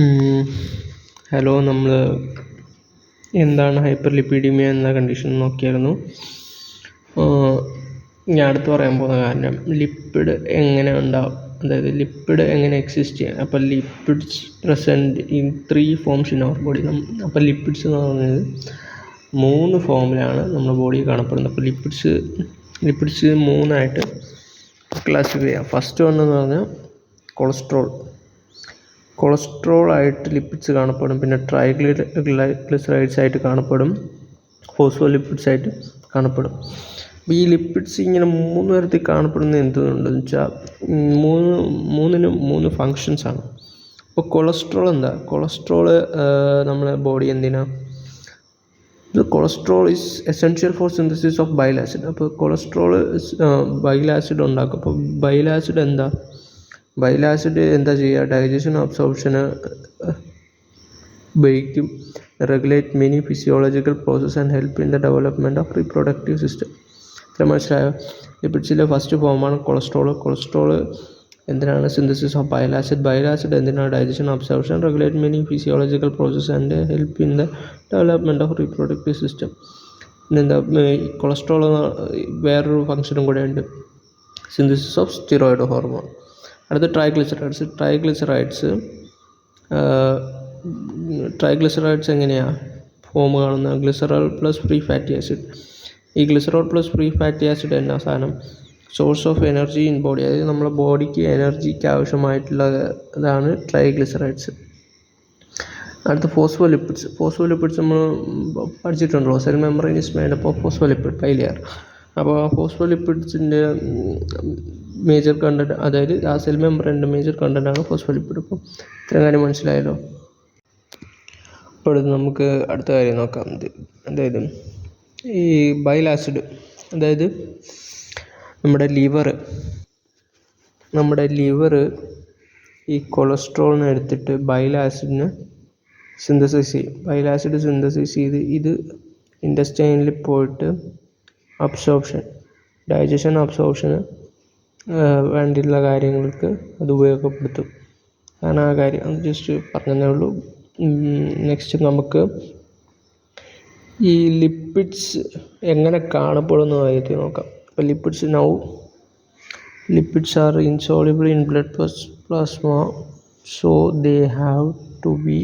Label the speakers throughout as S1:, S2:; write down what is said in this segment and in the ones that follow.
S1: ഉം, ഹലോ. നമ്മൾ എന്താണ് ഹൈപ്പർ ലിപ്പിഡീമിയ എന്ന കണ്ടീഷൻ നോക്കിയായിരുന്നു. ഞാൻ അടുത്ത് പറയാൻ പോകുന്ന കാരണം ലിപ്പിഡ് എങ്ങനെ ഉണ്ടാവും, അതായത് ലിപ്പിഡ് എങ്ങനെ എക്സിസ്റ്റ് ചെയ്യാം. അപ്പോൾ lipids present in 3 forms in our body. അപ്പോൾ ലിപ്പിഡ്സ് എന്ന് പറയുന്നത് 3 ഫോമിലാണ് നമ്മുടെ ബോഡിയിൽ കാണപ്പെടുന്നത്. അപ്പോൾ ലിപ്പിഡ്സ് 3ആയിട്ട് ക്ലാസിഫൈ ചെയ്യാം. ഫസ്റ്റ് വൺ എന്ന് പറഞ്ഞാൽ കൊളസ്ട്രോൾ ആയിട്ട് ലിപ്പിഡ്സ് കാണപ്പെടും. പിന്നെ ട്രൈഗ്ലിസറൈഡ്സ് ആയിട്ട് കാണപ്പെടും. ഫോസ്ഫോലിപ്പിഡ്സ് ആയിട്ട് കാണപ്പെടും. അപ്പോൾ ഈ ലിപ്പിഡ്സ് ഇങ്ങനെ 3 തരത്തിൽ കാണപ്പെടുന്നത് എന്തുകൊണ്ടെന്ന് വെച്ചാൽ മൂന്നിനും 3 ഫങ്ഷൻസാണ്. അപ്പോൾ കൊളസ്ട്രോൾ എന്താ? നമ്മളെ body cholesterol is essential for synthesis of bile acid. അപ്പോൾ കൊളസ്ട്രോൾ ബൈൽ ആസിഡ് ഉണ്ടാക്കും. അപ്പോൾ ബൈൽ ആസിഡ് എന്താ ചെയ്യുക? ഡൈജഷൻ, അബ്സോർപ്ഷന് ഉപയോഗിക്കും. Regulate many physiological process and help in the development of reproductive system. ഇത്ര മനസ്സിലായോ? ലിപ്പിഡ്സിലെ ഫസ്റ്റ് ഫോമാണ് കൊളസ്ട്രോൾ എന്തിനാണ്? സിന്തസിസ് ഓഫ് ബൈൽ ആസിഡ് എന്തിനാണ്? Digestion, absorption, regulate many physiological process and help in the development of reproductive system. പിന്നെന്താ, cholesterol വേറൊരു ഫംഗ്ഷനും കൂടെ ഉണ്ട്, സിന്തസിസ് ഓഫ് സ്റ്റിറോയിഡ് ഹോർമോൺ. അടുത്ത ട്രൈഗ്ലിസറൈഡ്സ് എങ്ങനെയാണ് ഫോം കാണുന്നത്? Glycerol plus free fatty acid. ഈ glycerol plus free fatty acid എന്ന സാധനം source of energy in body, അതായത് നമ്മുടെ ബോഡിക്ക് എനർജിക്ക് ആവശ്യമായിട്ടുള്ള ഇതാണ് ട്രൈഗ്ലിസറൈഡ്സ്. അടുത്ത ഫോസ്ഫോലിപ്പിഡ്സ് നമ്മൾ പഠിച്ചിട്ടുണ്ടല്ലോ. Cell membrane is made up of phospholipid bilayer. അപ്പോൾ ഫോസ്ഫോലിപ്പിഡ്സിൻ്റെ മേജർ കണ്ടൻറ്റ്, അതായത് ആ സെൽ മെംബ്രെയിൻ്റെ മേജർ കണ്ടൻറ്റാണ് ഫോസ്ഫോലിപ്പിഡ്. അപ്പോൾ ഇത്രയും കാര്യം മനസ്സിലായല്ലോ. അപ്പോൾ നമുക്ക് അടുത്ത കാര്യം നോക്കാം. അതായത് ഈ ബൈൽ ആസിഡ്, അതായത് നമ്മുടെ ലിവർ ഈ കൊളസ്ട്രോളിനെ എടുത്തിട്ട് ബൈൽ ആസിഡിനെ സിന്തസൈസ് ചെയ്യും. ബൈൽ ആസിഡ് സിന്തസൈസ് ചെയ്ത് ഇത് ഇൻറ്റസ്റ്റൈനിൽ പോയിട്ട് അബ്സോർപ്ഷന് വേണ്ടിയുള്ള കാര്യങ്ങൾക്ക് അത് ഉപയോഗപ്പെടുത്തും. ഞാൻ ആ കാര്യം ജസ്റ്റ് പറഞ്ഞതേ ഉള്ളൂ. നെക്സ്റ്റ് നമുക്ക് ഈ ലിപ്പിഡ്സ് എങ്ങനെ കാണപ്പെടുന്ന കാര്യത്തിൽ നോക്കാം. അപ്പോൾ lipids are insoluble in blood plasma, so they have to be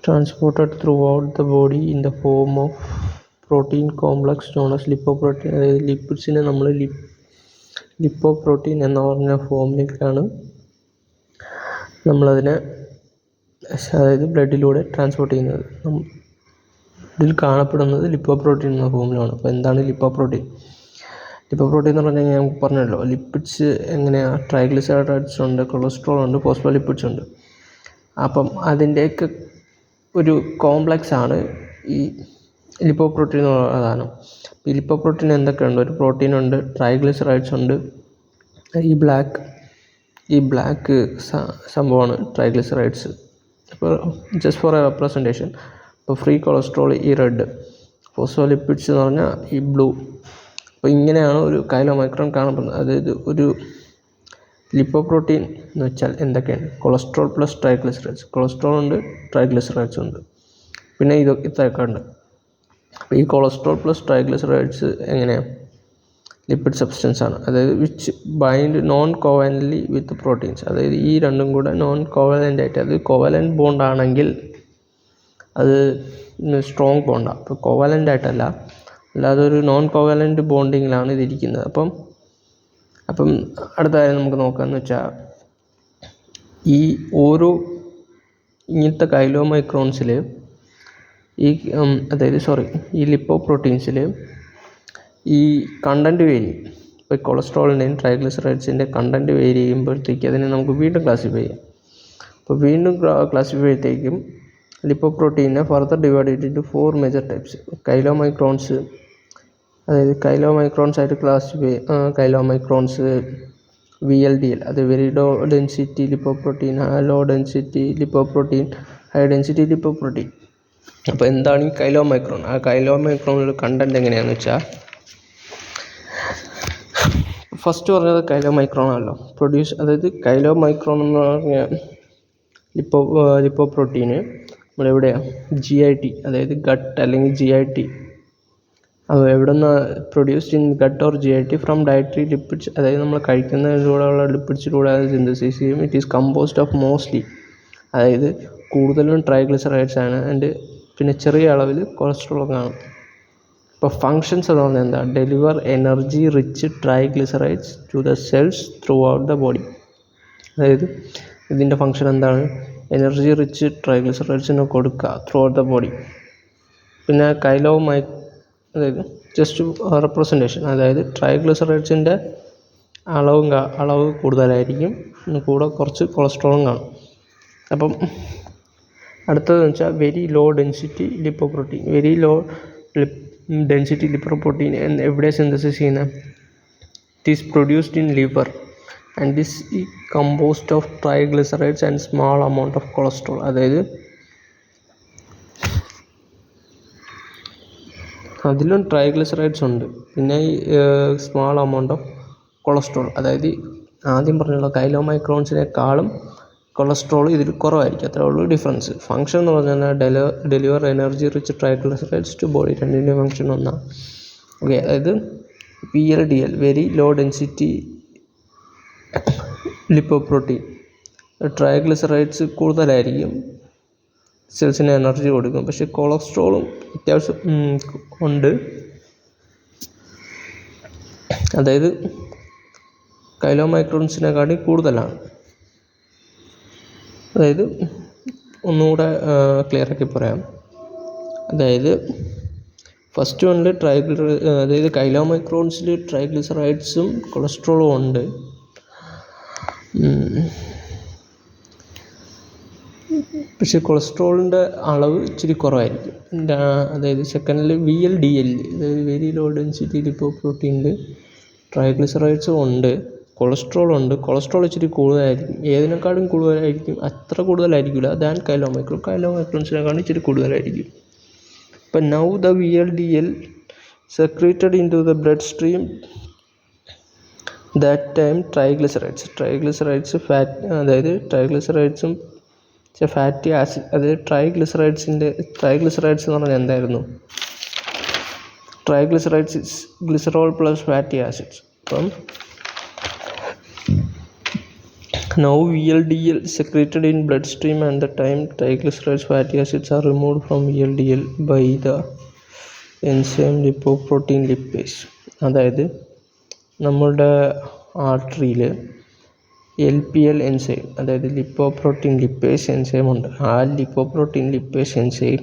S1: transported throughout the body in the form of protein complex known as lipoprotein. അതായത് ലിപ്പിഡ്സിനെ നമ്മൾ ലിപ്പോപ്രോട്ടീൻ എന്ന പറഞ്ഞ ഫോമിലേക്കാണ് നമ്മളതിനെ, അതായത് ബ്ലഡിലൂടെ ട്രാൻസ്പോർട്ട് ചെയ്യുന്നത്. ഇതിൽ കാണപ്പെടുന്നത് ലിപ്പോപ്രോട്ടീൻ എന്ന ഫോമിലാണ്. അപ്പോൾ എന്താണ് ലിപ്പോപ്രോട്ടീൻ എന്ന് പറഞ്ഞാൽ ഞാൻ പറഞ്ഞല്ലോ, ലിപ്പിഡ്സ് എങ്ങനെയാണ്? ട്രൈഗ്ലിസറൈഡ്സ് ഉണ്ട്, കൊളസ്ട്രോൾ ഉണ്ട്, ഫോസ്ഫോലിപ്പിഡ്സ് ഉണ്ട്. അപ്പം അതിൻ്റെയൊക്കെ ഒരു കോംപ്ലക്സ് ആണ് ഈ ലിപ്പോപ്രോട്ടീൻ എന്ന് പറയുന്ന സാധനം. ഈ ലിപ്പോപ്രോട്ടീൻ എന്തൊക്കെയുണ്ട്? ഒരു പ്രോട്ടീൻ ഉണ്ട്, ട്രൈഗ്ലിസറൈഡ്സ് ഉണ്ട്, ഈ ബ്ലാക്ക് സംഭവമാണ് ട്രൈഗ്ലിസറൈഡ്സ്. അപ്പോൾ ജസ്റ്റ് ഫോർ എ റെപ്രസെൻറ്റേഷൻ. ഇപ്പോൾ ഫ്രീ കൊളസ്ട്രോൾ ഈ റെഡ്, ഫോസ്ഫോലിപ്പിഡ്സ് എന്ന് പറഞ്ഞാൽ ഈ ബ്ലൂ. അപ്പോൾ ഇങ്ങനെയാണ് ഒരു കൈലോമൈക്രോൺ കാണപ്പെടുന്നത്. അതായത് ഒരു ലിപ്പോപ്രോട്ടീൻ എന്ന് വെച്ചാൽ എന്തൊക്കെയാണ്? Cholesterol plus triglycerides. കൊളസ്ട്രോൾ ഉണ്ട്, ട്രൈഗ്ലിസറൈഡ്സ് ഉണ്ട്, പിന്നെ ഇത്രയൊക്കെ ഉണ്ട്. അപ്പോൾ ഈ കൊളസ്ട്രോൾ പ്ലസ് ട്രൈഗ്ലിസറൈഡ്സ് എങ്ങനെയാണ്? ലിപ്പിഡ് സബ്സ്റ്റൻസ് ആണ്. അതായത് which bind non covalently with proteins. അതായത് ഈ രണ്ടും കൂടെ നോൺ കോവാലൻ്റ് ആയിട്ട്, അത് കോവാലൻ്റ് ബോണ്ട് ആണെങ്കിൽ അത് സ്ട്രോങ് ബോണ്ടാണ്. അപ്പോൾ കോവാലൻ്റ് ആയിട്ടല്ല, അല്ലാതെ ഒരു നോൺ കോവാലൻ്റ് ബോണ്ടിങ്ങിലാണ് ഇതിരിക്കുന്നത്. അപ്പം അടുത്ത കാര്യം നമുക്ക് നോക്കാമെന്ന് വെച്ചാൽ, ഈ ഓരോ ഇങ്ങനത്തെ കൈലോമൈക്രോൺസിൽ ഈ ലിപ്പോപ്രോട്ടീൻസിൽ ഈ കണ്ടൻറ്റ് വേരി ചെയ്യും. ഇപ്പോൾ കൊളസ്ട്രോളിൻ്റെയും ട്രൈഗ്ലിസറൈഡ്സിൻ്റെ കണ്ടൻറ്റ് വേരി ചെയ്യുമ്പോഴത്തേക്ക് അതിനെ നമുക്ക് വീണ്ടും ക്ലാസിഫൈ ചെയ്യാം. അപ്പോൾ വീണ്ടും ക്ലാസിഫൈ ചെയ്യുമ്പോഴത്തേക്കും ലിപ്പോപ്രോട്ടീനെ further divided into 4 major types. അതായത് കൈലോമൈക്രോൺസ് ആയിട്ട് ക്ലാസിഫൈ കൈലോമൈക്രോൺസ് VLDL, അത് very low density lipoprotein, low density lipoprotein, high density lipoprotein. അപ്പോൾ എന്താണ് ഈ കൈലോമൈക്രോൺ? ആ കൈലോമൈക്രോണിൽ കണ്ടൻറ്റ് എങ്ങനെയാണെന്ന് വെച്ചാൽ, ഫസ്റ്റ് പറഞ്ഞത് കൈലോമൈക്രോൺ ആണല്ലോ അതായത് കൈലോമൈക്രോൺ എന്ന് പറഞ്ഞാൽ ലിപ്പോപ്രോട്ടീന് നമ്മളെവിടെയാണ് GIT, അതായത് ഗട്ട് അല്ലെങ്കിൽ GIT, അത് എവിടെ നിന്ന് produced in gut or GIT from dietary lipids, അതായത് നമ്മൾ കഴിക്കുന്നതിലൂടെയുള്ള ലിപ്പിഡ്സിലൂടെ അത് സിന്തസൈസ് ചെയ്യും. It is composed of mostly, അതായത് കൂടുതലും ട്രൈഗ്ലിസറൈഡ്സ് ആണ്, ആൻഡ് പിന്നെ ചെറിയ അളവിൽ കൊളസ്ട്രോൾ കാണും. ഇപ്പോൾ ഫങ്ഷൻസ് എന്ന് പറഞ്ഞാൽ എന്താ? Deliver energy rich triglycerides to the cells throughout the body. അതായത് ഇതിൻ്റെ ഫങ്ഷൻ എന്താണ്? എനർജി റിച്ച് ട്രൈഗ്ലിസറൈഡ്സിന് കൊടുക്കുക ത്രൂ ഔട്ട് ദ ബോഡി. പിന്നെ അതായത് ജസ്റ്റ് റെപ്രസെൻറ്റേഷൻ, അതായത് ട്രൈഗ്ലിസറൈഡ്സിൻ്റെ അളവ് കൂടുതലായിരിക്കും, കൂടെ കുറച്ച് കൊളസ്ട്രോളും കാണും. അപ്പം അടുത്തതെന്ന് വെച്ചാൽ very low density lipoprotein. Very low density lipoprotein എവിടെ സിന്തസിസ് ചെയ്യുന്നത്? It is produced in liver and is composed of triglycerides and small amount of cholesterol. അതായത് അതിലും ട്രൈഗ്ലിസറൈഡ്സ് ഉണ്ട്, പിന്നെ സ്മാൾ എമൗണ്ട് ഓഫ് കൊളസ്ട്രോൾ. അതായത് ആദ്യം പറഞ്ഞുള്ള കൈലോമൈക്രോൺസിനേക്കാളും കൊളസ്ട്രോൾ ഇതിൽ കുറവായിരിക്കും, അത്രേ ഉള്ളൂ ഡിഫറൻസ്. ഫങ്ഷൻ എന്ന് പറഞ്ഞാൽ deliver energy rich triglycerides to body, രണ്ടിൻ്റെ ഫങ്ഷൻ ഒന്നാണ്. ഓക്കെ, അതായത് VLDL very low density lipoprotein, triglycerides കൂടുതലായിരിക്കും, സെൽസിന് എനർജി കൊടുക്കും, പക്ഷേ കൊളസ്ട്രോളും അത്യാവശ്യം ഉണ്ട്. അതായത് കൈലോമൈക്രോൺസിനെക്കാട്ടി കൂടുതലാണ്. അതായത് ഒന്നുകൂടെ ക്ലിയർ ആക്കി പറയാം. അതായത് ഫസ്റ്റ് വണ്ണിൽ അതായത് കൈലോമൈക്രോൺസിൽ ട്രൈഗ്ലിസറൈഡ്സും കൊളസ്ട്രോളും ഉണ്ട്. പക്ഷേ കൊളസ്ട്രോളിൻ്റെ അളവ് ഇച്ചിരി കുറവായിരിക്കും. അതായത് സെക്കൻഡിൽ VLDL, അതായത് വെരി ലോ ഡെൻസിറ്റി ലിപ്പോപ്രോട്ടീനിൽ ട്രൈഗ്ലിസറൈഡ്സും ഉണ്ട്, കൊളസ്ട്രോളുണ്ട്. കൊളസ്ട്രോൾ ഇച്ചിരി കൂടുതലായിരിക്കും, ഏതിനേക്കാളും കൂടുതലായിരിക്കും, അത്ര കൂടുതലായിരിക്കില്ല ദാൻ കൈലോമൈക്രോൺസിനെക്കാളും ഇച്ചിരി കൂടുതലായിരിക്കും. ഇപ്പം now the VLDL secreted into the blood stream that time triglycerides fat, അതായത് ട്രൈഗ്ലിസറൈഡ്സും ഫാറ്റി ആസിഡ്, അതായത് ട്രൈഗ്ലിസറൈഡ്സ് എന്ന് പറഞ്ഞാൽ എന്തായിരുന്നു? Triglycerides is glycerol plus fatty acids. അപ്പം now VLDL secreted in bloodstream and the time triglycerides fatty acids are removed from VLDL by the enzyme lipoprotein lipase. അതായത് നമ്മളുടെ ആർട്ടറിയിൽ LPL എൻസൈം, അതായത് lipoprotein lipase enzyme ഉണ്ട്. ആ lipoprotein lipase enzyme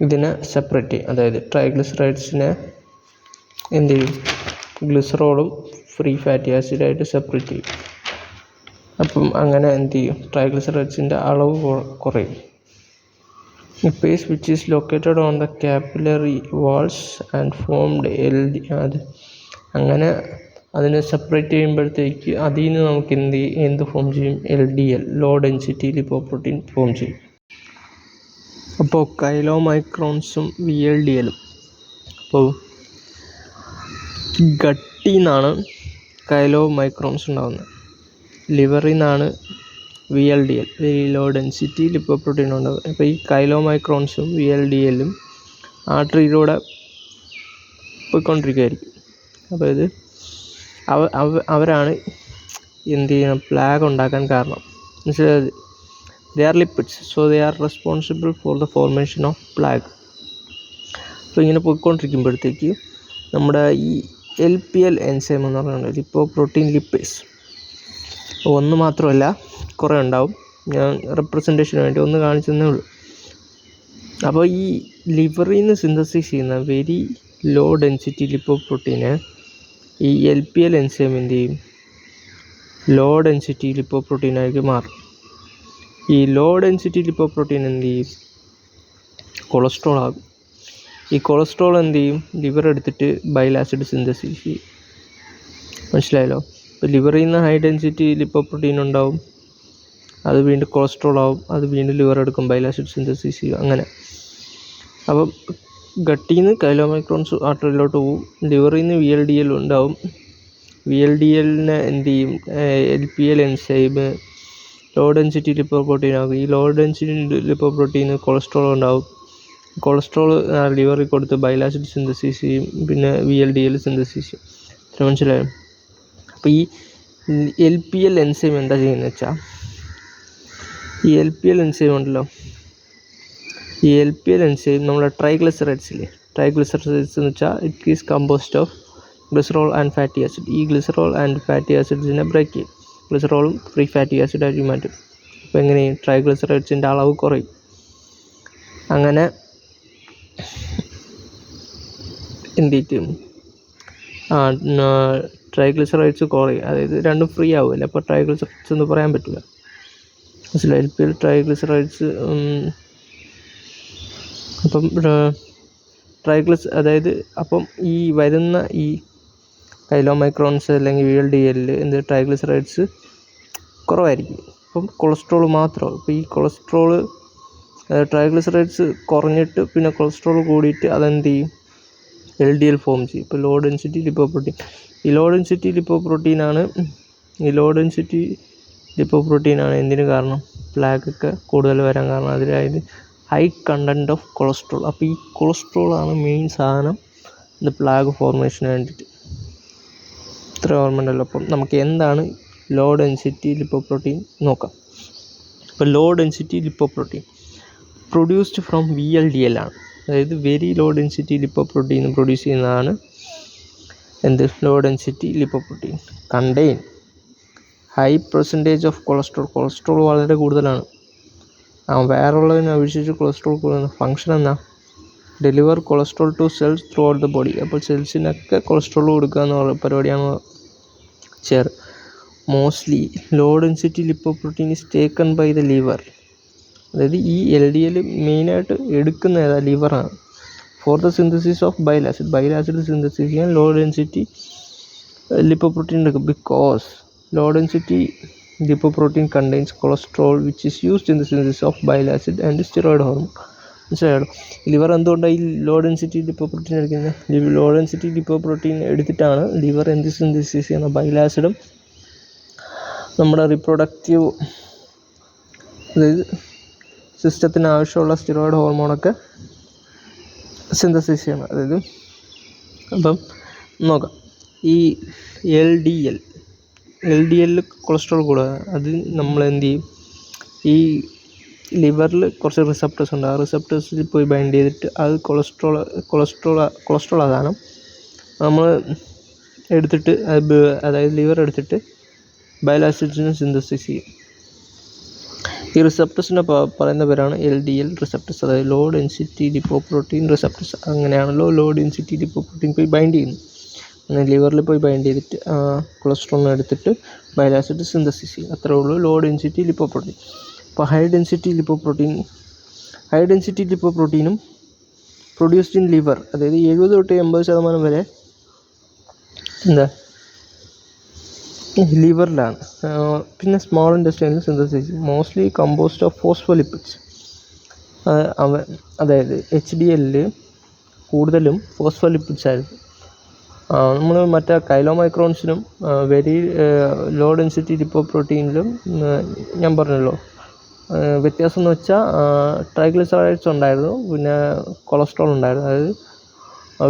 S1: ഇതിനെ separate ചെയ്യും, അതായത് ട്രൈഗ്ലിസറൈഡ്സിനെ എന്ത് ചെയ്യും? ഗ്ലിസറോളും ഫ്രീ ഫാറ്റി ആസിഡായിട്ട് സെപ്പറേറ്റ് ചെയ്യും. അപ്പം അങ്ങനെ എന്ത് ചെയ്യും? ട്രൈഗ്ലിസറൈഡ്സിൻ്റെ അളവ് കുറയും. Lipase which is located on the capillary walls and formed അത് അങ്ങനെ അതിനെ സെപ്പറേറ്റ് ചെയ്യുമ്പോഴത്തേക്ക് അതിൽ നിന്ന് നമുക്ക് എന്ത് ഫോം ചെയ്യും? LDL, low density lipoprotein form ചെയ്യും. അപ്പോൾ കൈലോമൈക്രോൺസും VLDLും, അപ്പോൾ ഗട്ടിൽ നിന്നാണ് കൈലോമൈക്രോൺസ് ഉണ്ടാകുന്നത്, ലിവറിൽ നിന്നാണ് VLDL, very low density lipoprotein ഉണ്ടാകുന്നത്. അപ്പോൾ ഈ കൈലോമൈക്രോൺസും VLDLും ആർട്ടറിയിലൂടെ പോയിക്കൊണ്ടിരിക്കുകയായിരിക്കും. അപ്പോൾ ഇത് അവരാണ് എന്ത് ചെയ്യുന്നത്? പ്ലാഗ് ഉണ്ടാക്കാൻ കാരണം. മനസ്സിലായത്? They are lipids, so they are responsible for the formation of plague. അപ്പോൾ ഇങ്ങനെ പോയിക്കൊണ്ടിരിക്കുമ്പോഴത്തേക്ക് നമ്മുടെ ഈ LPL എൻസൈം എന്ന് പറയുന്നത് ലിപ്പോപ്രോട്ടീൻ ലിപ്പേസ് ഒന്ന് മാത്രമല്ല, കുറേ ഉണ്ടാവും. ഞാൻ റെപ്രസെൻറ്റേഷന് വേണ്ടി ഒന്ന് കാണിച്ചതന്നേ ഉള്ളൂ. അപ്പോൾ ഈ ലിവറിൽ നിന്ന് സിന്തസൈസ് ചെയ്യുന്ന വെരി ലോ ഡെൻസിറ്റി ലിപ്പോപ്രോട്ടീനെ ഈ LPL എൻസൈം എന്ത് ചെയ്യും? ലോ ഡെൻസിറ്റി ലിപ്പോപ്രോട്ടീനായിട്ട് മാറും. ഈ ലോ ഡെൻസിറ്റി ലിപ്പോപ്രോട്ടീൻ എന്ത് ചെയ്യും? കൊളസ്ട്രോൾ ആകും. ഈ കൊളസ്ട്രോൾ എന്ത് ചെയ്യും? ലിവർ എടുത്തിട്ട് ബൈൽ ആസിഡ് സിന്തസിസ് ചെയ്യും. മനസ്സിലായല്ലോ? ഇപ്പോൾ ലിവറിൽ നിന്ന് ഹൈ ഡെൻസിറ്റി ലിപ്പോപ്രോട്ടീൻ ഉണ്ടാവും, അത് വീണ്ടും കൊളസ്ട്രോൾ ആവും, അത് വീണ്ടും ലിവർ എടുക്കും, ബൈൽ ആസിഡ് സിന്തസിസ് ചെയ്യും, അങ്ങനെ. അപ്പം ഗട്ടിൽ നിന്ന് കൈലോമൈക്രോൺസ് ആർട്ടറിയിലോട്ട് പോകും, ലിവറിൽ നിന്ന് VLDL ഉണ്ടാവും. VLDLനെ എന്ത് ചെയ്യും? LPL enzyme low density lipoprotein ആകും. ഈ ലോ ഡെൻസിറ്റി ലിപ്പോപ്രോട്ടീന് കൊളസ്ട്രോൾ ഉണ്ടാവും. കൊളസ്ട്രോൾ ലിവറിൽ കൊടുത്ത് ബൈൽ ആസിഡ് സിന്തസിസ് ചെയ്യും, പിന്നെ VLDL സിന്തസിസ് ചെയ്യും. ഇത്ര മനസ്സിലായോ? അപ്പോൾ ഈ LPL എൻസൈം എന്താ ചെയ്യുന്നത് വെച്ചാൽ, ഈ LPL എൻസൈം ഉണ്ടല്ലോ, ഈ LPL എൻസൈം നമ്മുടെ ട്രൈഗ്ലിസറൈഡ്സില്ലേ, ട്രൈഗ്ലിസറൈഡ്സ് എന്ന് വെച്ചാൽ it is compost of glycerol and fatty acid. ഈ ഗ്ലിസറോൾ ആൻഡ് ഫാറ്റി ആസിഡ്സിനെ ബ്രേക്ക് ചെയ്യും, ഗ്ലിസറോളും ഫ്രീ ഫാറ്റി ആസിഡാക്കി മാറ്റും. അപ്പോൾ എങ്ങനെ ട്രൈഗ്ലിസറൈഡ്സിൻ്റെ അളവ് കുറയും. അങ്ങനെ എന്തിട്ട് ട്രൈഗ്ലിസറൈഡ്സ് കുറയും, അതായത് രണ്ടും ഫ്രീ ആവില്ല. അപ്പോൾ ട്രൈഗ്ലിസറൈഡ്സ് എന്ന് പറയാൻ പറ്റില്ല. മനസ്സിലായി? LPL triglycerides. അപ്പം അതായത് അപ്പം ഈ വരുന്ന ഈ കൈലോമൈക്രോൺസ് അല്ലെങ്കിൽ VLDL എന്ത് ട്രൈഗ്ലിസറൈഡ്സ് കുറവായിരിക്കും. അപ്പം കൊളസ്ട്രോൾ മാത്രം. അപ്പോൾ ഈ ട്രൈഗ്ലിസറൈഡ്സ് കുറഞ്ഞിട്ട് പിന്നെ കൊളസ്ട്രോൾ കൂടിയിട്ട് അതെന്ത് ചെയ്യും, LDL ഫോം ചെയ്യും. ഇപ്പോൾ ലോ ഡെൻസിറ്റി ലിപ്പോപ്രോട്ടീൻ. ഈ ലോ ഡെൻസിറ്റി ലിപ്പോപ്രോട്ടീനാണ് എന്തിനു കാരണം, പ്ലാഗൊക്കെ കൂടുതൽ വരാൻ കാരണം. അതിലായത് ഹൈ കണ്ടൻറ്റ് ഓഫ് കൊളസ്ട്രോൾ. അപ്പോൾ ഈ കൊളസ്ട്രോളാണ് മെയിൻ സാധനം ഇത് പ്ലാഗ് ഫോർമേഷന് വേണ്ടിയിട്ട്. ഇത്ര ഓർമ്മയുണ്ടല്ലോ. അപ്പം നമുക്ക് എന്താണ് ലോ ഡെൻസിറ്റി ലിപ്പോപ്രോട്ടീൻ നോക്കാം. ഇപ്പോൾ low density lipoprotein produced from VLDL ആണ്. അതായത് very low density lipoprotein produce ചെയ്യുന്നതാണ് എന്ത്, low density lipoprotein. Contain high percentage of cholesterol വളരെ കൂടുതലാണ്. വേറുള്ളതിനെ അപേക്ഷിച്ച് കൊളസ്ട്രോൾ കൂടുതലാണ്. ഫങ്ഷൻ എന്നാ, deliver cholesterol to cells throughout the body. അപ്പോൾ സെൽസിനൊക്കെ കൊളസ്ട്രോൾ കൊടുക്കുക എന്ന പരിപാടിയാണ് ചെയ്യാറ്. Mostly low density lipoprotein is taken by the liver. അതായത് ഈ LDL മെയിനായിട്ട് എടുക്കുന്ന ഏതാ, ലിവറാണ്. For the synthesis of bile acid synthesis ചെയ്യാൻ ലോ ഡെൻസിറ്റി ലിപ്പോപ്രോട്ടീൻ എടുക്കും. Because low density lipoprotein contains cholesterol which is used in the synthesis of bile acid and steroid hormone. മനസ്സിലായോ? Liver എന്തുകൊണ്ടാണ് ഈ ലോ ഡെൻസിറ്റി ലിപ്പോപ്രോട്ടീൻ എടുക്കുന്നത്? Low density lipoprotein എടുത്തിട്ടാണ് liver എന്ത് synthesis ചെയ്യുന്ന, bile ആസിഡും നമ്മുടെ റിപ്രൊഡക്റ്റീവ് അതായത് സിസ്റ്റത്തിന് ആവശ്യമുള്ള സ്റ്റിറോയിഡ് ഹോർമോണൊക്കെ സിന്തസിസ് ചെയ്യണം. അതായത് അപ്പം നോക്കാം, ഈ LDL കൊളസ്ട്രോൾ കൂടുക. അത് നമ്മൾ എന്ത് ചെയ്യും, ഈ ലിവറിൽ കുറച്ച് റിസപ്റ്റേഴ്സ് ഉണ്ട്. ആ റിസപ്റ്റേഴ്സിൽ പോയി ബൈൻഡ് ചെയ്തിട്ട് അത് കൊളസ്ട്രോൾ അതാണ് നമ്മൾ എടുത്തിട്ട് അതായത് ലിവർ എടുത്തിട്ട് ബൈൽ ആസിഡ്സിനെ സിന്തസിസ് ചെയ്യും. ഈ റിസപ്റ്റേഴ്സിനെ പറയുന്ന പേരാണ് LDL റിസപ്റ്റേഴ്സ്, അതായത് ലോ ഡെൻസിറ്റി ലിപ്പോപ്രോട്ടീൻ റിസപ്റ്റേഴ്സ്. അങ്ങനെയാണല്ലോ ലോ ഡെൻസിറ്റി ലിപ്പോപ്രോട്ടീൻ പോയി ബൈൻഡ് ചെയ്യുന്നു. അങ്ങനെ ലിവറിൽ പോയി ബൈൻഡ് ചെയ്തിട്ട് കൊളസ്ട്രോളിനെ എടുത്തിട്ട് ബൈൽ ആസിഡ് സിന്തസിസ് ചെയ്യും. അത്രേ ഉള്ളൂ ലോ ഡെൻസിറ്റി ലിപ്പോപ്രോട്ടീൻ. അപ്പോൾ ഹൈ ഡെൻസിറ്റി ലിപ്പോപ്രോട്ടീനും പ്രൊഡ്യൂസ്ഡ് ഇൻ ലിവർ, അതായത് 70 തൊട്ട് 80% വരെ എന്താ ലിവറിലാണ്. പിന്നെ സ്മോൾ ഇൻറ്റസ്റ്റൈനിൽ synthesis, mostly composed of phospholipids. അതായത് HDL കൂടുതലും ഫോസ്ഫോലിപ്പിഡ്സ് ആയിരുന്നു. നമ്മൾ മറ്റേ കൈലോമൈക്രോൺസിനും വെരി ലോ ഡെൻസിറ്റി ലിപ്പോപ്രോട്ടീനിലും ഞാൻ പറഞ്ഞല്ലോ വ്യത്യാസം എന്ന് വെച്ചാൽ ട്രൈഗ്ലിസറൈഡ്സ് ഉണ്ടായിരുന്നു, പിന്നെ കൊളസ്ട്രോൾ ഉണ്ടായിരുന്നു. അതായത്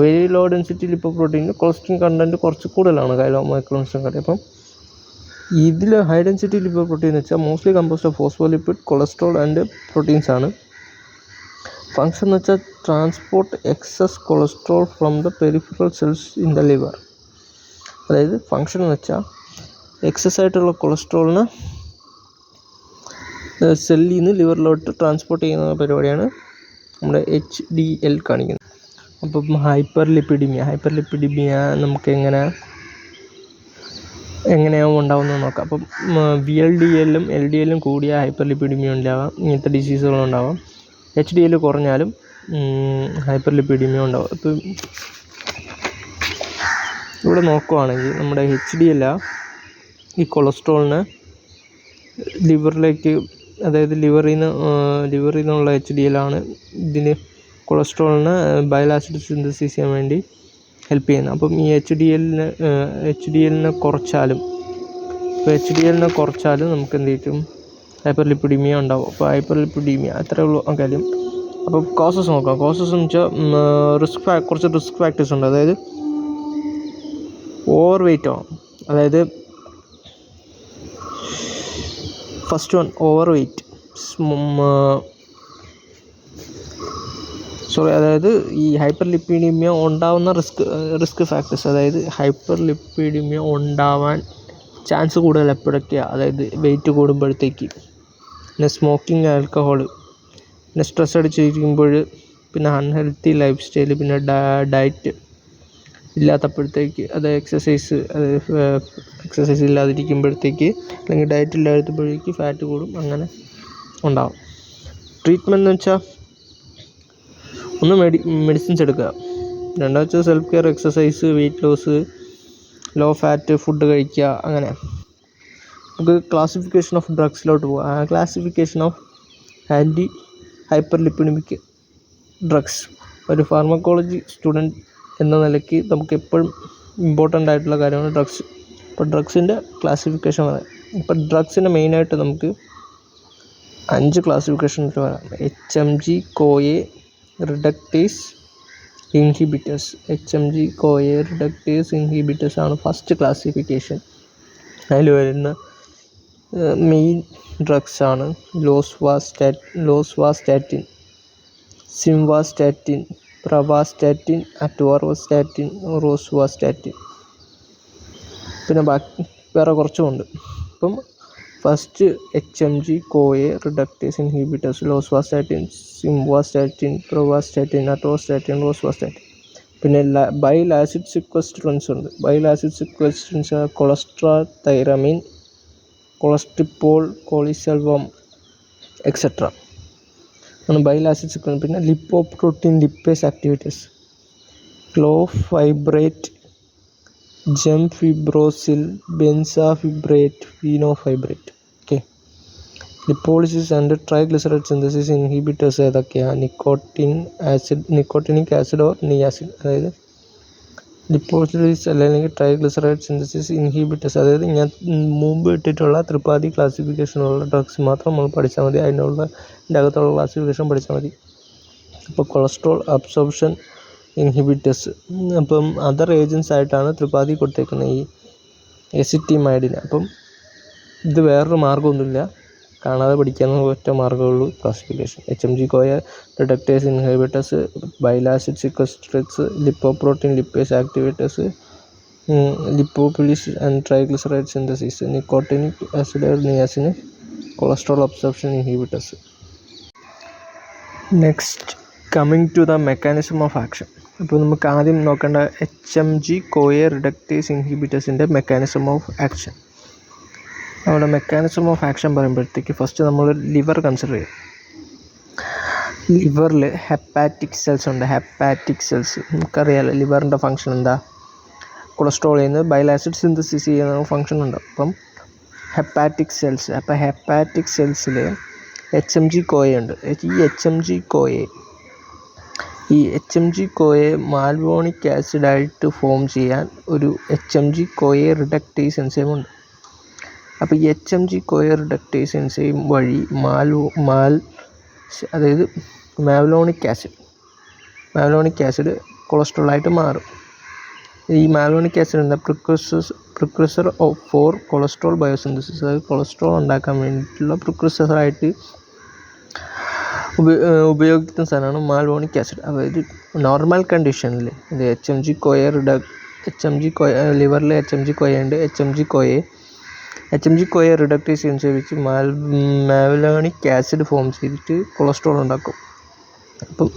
S1: വെരി ലോ ഡെൻസിറ്റി ലിപ്പോപ്രോട്ടീനിൽ കൊളസ്ട്രോൾ കണ്ടൻറ്റ് കുറച്ച് കൂടുതലാണ് കൈലോമൈക്രോൺസിനെക്കാട്ടി. അപ്പം ഇതിൽ ഹൈ ഡെൻസിറ്റി ലിപ്പോപ്രോട്ടീൻ എന്ന് വെച്ചാൽ mostly composed of phospholipid, cholesterol and proteins ആണ്. ഫങ്ഷൻ എന്ന് വെച്ചാൽ transport excess cholesterol from the peripheral cells in the liver. അതായത് ഫങ്ഷൻ എന്ന് വെച്ചാൽ എക്സസ് ആയിട്ടുള്ള കൊളസ്ട്രോളിന് സെല്ലിൽ നിന്ന് ലിവറിലോട്ട് ട്രാൻസ്പോർട്ട് ചെയ്യുന്ന പരിപാടിയാണ് നമ്മുടെ HDL കാണിക്കുന്നത്. അപ്പം ഹൈപ്പർ ലിപ്പിഡിമിയ നമുക്ക് എങ്ങനെയാവും ഉണ്ടാവുന്നത് നോക്കാം. അപ്പം VLDLും LDLും കൂടിയ ഹൈപ്പർ ലിപ്പിഡിമിയ ഉണ്ടാവാം, ഇങ്ങനത്തെ ഡിസീസുകളുണ്ടാവാം. HDL കുറഞ്ഞാലും ഹൈപ്പർ ലിപ്പിഡിമിയ ഉണ്ടാവും. ഇപ്പം ഇവിടെ നോക്കുവാണെങ്കിൽ നമ്മുടെ HDL ഈ കൊളസ്ട്രോളിന് ലിവറിലേക്ക്, അതായത് ലിവറിൽ നിന്നുള്ള HDL ആണ് ഇതിന് കൊളസ്ട്രോളിന് ബൈൽ ആസിഡ് സിന്തസിസ് ചെയ്യാൻ വേണ്ടി ഹെൽപ്പ് ചെയ്യുന്നത്. അപ്പം ഈ HDLനെ കുറച്ചാലും നമുക്ക് എന്ത് ചെയ്യും, ഹൈപ്പർ ലിപ്പിഡീമിയ ഉണ്ടാവും. അപ്പോൾ ഹൈപ്പർ ലിപ്പിഡീമിയ അത്രയേ ഉള്ളൂ കാര്യം. അപ്പോൾ കോസസ് നോക്കാം. കോസസ് എന്ന് വെച്ചാൽ കുറച്ച് റിസ്ക് ഫാക്ടേഴ്സ് ഉണ്ട്. അതായത് ഓവർ വെയ്റ്റ് ആവും. അതായത് ഫസ്റ്റ് വൺ ഓവർ വെയ്റ്റ്, അതായത് ഈ ഹൈപ്പർ ലിപ്പിഡീമിയ ഉണ്ടാവുന്ന റിസ്ക് ഫാക്ടേഴ്സ്, അതായത് ഹൈപ്പർ ലിപ്പിഡീമിയ ഉണ്ടാവാൻ ചാൻസ് കൂടുതൽ എപ്പോഴൊക്കെയാണ്, അതായത് വെയിറ്റ് കൂടുമ്പോഴത്തേക്ക്, പിന്നെ സ്മോക്കിംഗ്, ആൽക്കഹോൾ, പിന്നെ സ്ട്രെസ് അടിച്ചിരിക്കുമ്പോൾ, പിന്നെ അൺഹെൽത്തി ലൈഫ് സ്റ്റൈൽ, പിന്നെ ഡയറ്റ് ഇല്ലാത്തപ്പോഴത്തേക്ക്, അത് എക്സസൈസ് ഇല്ലാതിരിക്കുമ്പോഴത്തേക്ക്, അല്ലെങ്കിൽ ഡയറ്റ് ഇല്ലാത്തപ്പോഴേക്ക് ഫാറ്റ് കൂടും, അങ്ങനെ ഉണ്ടാവും. ട്രീറ്റ്മെൻറ്റ് എന്ന് വെച്ചാൽ ഒന്ന് മെഡിസിൻസ് എടുക്കുക, രണ്ടാമത് വെച്ചാൽ self care, exercise, weight loss, low fat food കഴിക്കുക. അങ്ങനെ നമുക്ക് ക്ലാസിഫിക്കേഷൻ ഓഫ് ഡ്രഗ്സിലോട്ട് പോകാം. Classification of anti hyper lipidemic drugs. ഒരു ഫാർമക്കോളജി സ്റ്റുഡൻറ്റ് എന്ന നിലയ്ക്ക് നമുക്ക് എപ്പോഴും ഇമ്പോർട്ടൻ്റ് ആയിട്ടുള്ള കാര്യമാണ് ഡ്രഗ്സ്. ഇപ്പോൾ ഡ്രഗ്സിൻ്റെ ക്ലാസിഫിക്കേഷൻ പറയാം. ഇപ്പോൾ ഡ്രഗ്സിൻ്റെ മെയിനായിട്ട് നമുക്ക് 5 ക്ലാസിഫിക്കേഷനിൽ വരാം. HMG, CoA, reductase, inhibitors. HMG, CoA, reductase, inhibitors ആണ് ഫസ്റ്റ് ക്ലാസിഫിക്കേഷൻ. അതിൽ വരുന്ന മെയിൻ ഡ്രഗ്സ് ആണ് ലോസ്വാസ്റ്റാറ്റിൻ, സിംവാസ്റ്റാറ്റിൻ, പ്രവാസ്റ്റാറ്റിൻ, അറ്റോർവാസ്റ്റാറ്റിൻ, റോസുവാസ്റ്റാറ്റിൻ. പിന്നെ ബാക്കി വേറെ കുറച്ചുമുണ്ട്. ഇപ്പം first HMG, CoA, reductase inhibitors, lovastatin, simvastatin, pravastatin, atorvastatin, rosuvastatin. പിന്നെ ബൈൽ ആസിഡ് സിക്വസ്റ്ററൻസ് ഉണ്ട്. Bile acid sequestrants cholestyramine, colestipol, colesevelam etcetera ആണ് ബൈൽ ആസിഡ് സിക്വൻസ്. പിന്നെ lipoprotein lipase activities, clofibrate, gemfibrozil, bezafibrate, fenofibrate. Okay. Lipolysis and triglyceride synthesis inhibitors ഏതൊക്കെയാണ്? Nicotinic acid or niacin. അതായത് lipolysis അല്ലെങ്കിൽ triglyceride synthesis inhibitors, അതായത് ഞാൻ മുമ്പ് ഇട്ടിട്ടുള്ള Tripathi ക്ലാസിഫിക്കേഷനുള്ള drugs മാത്രം നമ്മൾ പഠിച്ചാൽ മതി. അതിൻ്റെ അകത്തുള്ള ക്ലാസിഫിക്കേഷൻ പഠിച്ചാൽ മതി. അപ്പോൾ കൊളസ്ട്രോൾ അബ്സോർപ്ഷൻ ഇൻഹിബിറ്റേഴ്സ്, അപ്പം അതർ ഏജൻസ് ആയിട്ടാണ് ത്രിപാദി കൊടുത്തേക്കുന്നത് ഈ എസിറ്റിമൈഡിന്. അപ്പം ഇത് വേറൊരു മാർഗ്ഗമൊന്നുമില്ല, കാണാതെ പഠിക്കാനുള്ള ഒറ്റ മാർഗ്ഗമുള്ളൂ classification. HMG, CoA, reductase inhibitors, bile acid sequestrates, lipoprotein lipase activators, lipolysis and triglyceride synthesis, nicotinic acid or niacin, cholesterol absorption inhibitors. Next coming to the mechanism of action. അപ്പോൾ നമുക്ക് ആദ്യം നോക്കേണ്ട HMG, CoA, റിഡക്റ്റേസ് ഇൻഹിബിറ്റേഴ്സിൻ്റെ mechanism of action. നമ്മുടെ mechanism of action പറയുമ്പോഴത്തേക്ക് first നമ്മൾ liver consider ചെയ്യും. ലിവറിൽ ഹെപ്പാറ്റിക് സെൽസ് ഉണ്ട്. ഹെപ്പാറ്റിക് സെൽസ് നമുക്കറിയാമല്ലോ, ലിവറിൻ്റെ ഫങ്ഷൻ എന്താ? കൊളസ്ട്രോളിൽ നിന്ന് ബൈൽ ആസിഡ് സിന്തസിസ് ചെയ്യുന്ന ഫങ്ഷൻ ഉണ്ട്. അപ്പം ഹെപ്പാറ്റിക് സെൽസ്, അപ്പോൾ ഹെപ്പാറ്റിക് സെൽസിൽ HMG, CoA ഉണ്ട്. ഈ HMG, CoA മാൽവോണിക് ആസിഡായിട്ട് ഫോം ചെയ്യാൻ ഒരു HMG, CoA റിഡക്റ്റേസ് എൻസൈം ഉണ്ട്. അപ്പോൾ ഈ HMG, CoA റിഡക്റ്റേസ് എൻസൈം വഴി അതായത് മാവലോണിക് ആസിഡ് കൊളസ്ട്രോളായിട്ട് മാറും. ഈ മാവലോണിക് ആസിഡ് എന്താ? പ്രിക്കുർസർ ഫോർ കൊളസ്ട്രോൾ ബയോസിന്തസിസ്, അതായത് കൊളസ്ട്രോൾ ഉണ്ടാക്കാൻ വേണ്ടിയിട്ടുള്ള പ്രിക്കുർസറായിട്ട് ഉപയോഗിക്കുന്ന സാധനമാണ് മാൽവോണിക് ആസിഡ്. അതായത് നോർമൽ കണ്ടീഷനിൽ ഇത് HMG, CoA ലിവറിൽ HMG, CoA ഉണ്ട്. HMG, CoA റിഡക്റ്റേസ് എൻസൈം വെച്ച് മാവലോണിക് ആസിഡ് ഫോം ചെയ്തിട്ട് കൊളസ്ട്രോൾ ഉണ്ടാക്കും. അപ്പം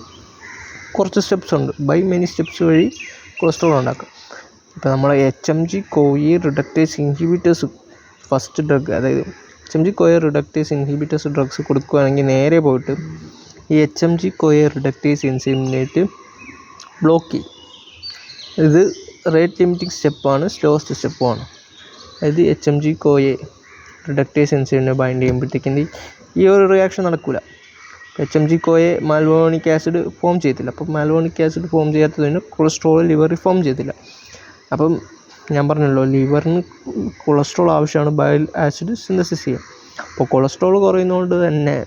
S1: കുറച്ച് സ്റ്റെപ്സ് ഉണ്ട്, ബൈ മെനി സ്റ്റെപ്സ് വഴി കൊളസ്ട്രോൾ ഉണ്ടാക്കും. ഇപ്പോൾ നമ്മൾ HMG, CoA reductase inhibitors first drug, അതായത് HMG, CoA reductase inhibitors drugs കൊടുക്കുകയാണെങ്കിൽ നേരെ പോയിട്ട് ഈ HMG, CoA റിഡക്റ്റേസ് എൻസൈമിനായിട്ട് ബ്ലോക്ക് ചെയ്യും. ഇത് റേറ്റ് ലിമിറ്റിംഗ് സ്റ്റെപ്പാണ്, സ്ലോവസ്റ്റ് സ്റ്റെപ്പുമാണ്. അതായത് HMG, CoA റിഡക്റ്റേസ് എൻസൈമിനെ ബൈൻഡ് ചെയ്യുമ്പോഴത്തേക്കും ഈ ഒരു റിയാക്ഷൻ നടക്കില്ല. HMG, CoA മാൽവോണിക് ആസിഡ് ഫോം ചെയ്തില്ല. അപ്പം മാൽവോണിക് ആസിഡ് ഫോം ചെയ്യാത്തതിന് കൊളസ്ട്രോൾ ലിവറിൽ ഫോം ചെയ്തില്ല. അപ്പം ഞാൻ പറഞ്ഞല്ലോ, ലിവറിന് കൊളസ്ട്രോൾ ആവശ്യമാണ് ബൈൽ ആസിഡ് സിന്തസിസ് ചെയ്യാൻ. അപ്പോൾ കൊളസ്ട്രോൾ കുറയുന്നതുകൊണ്ട് തന്നെ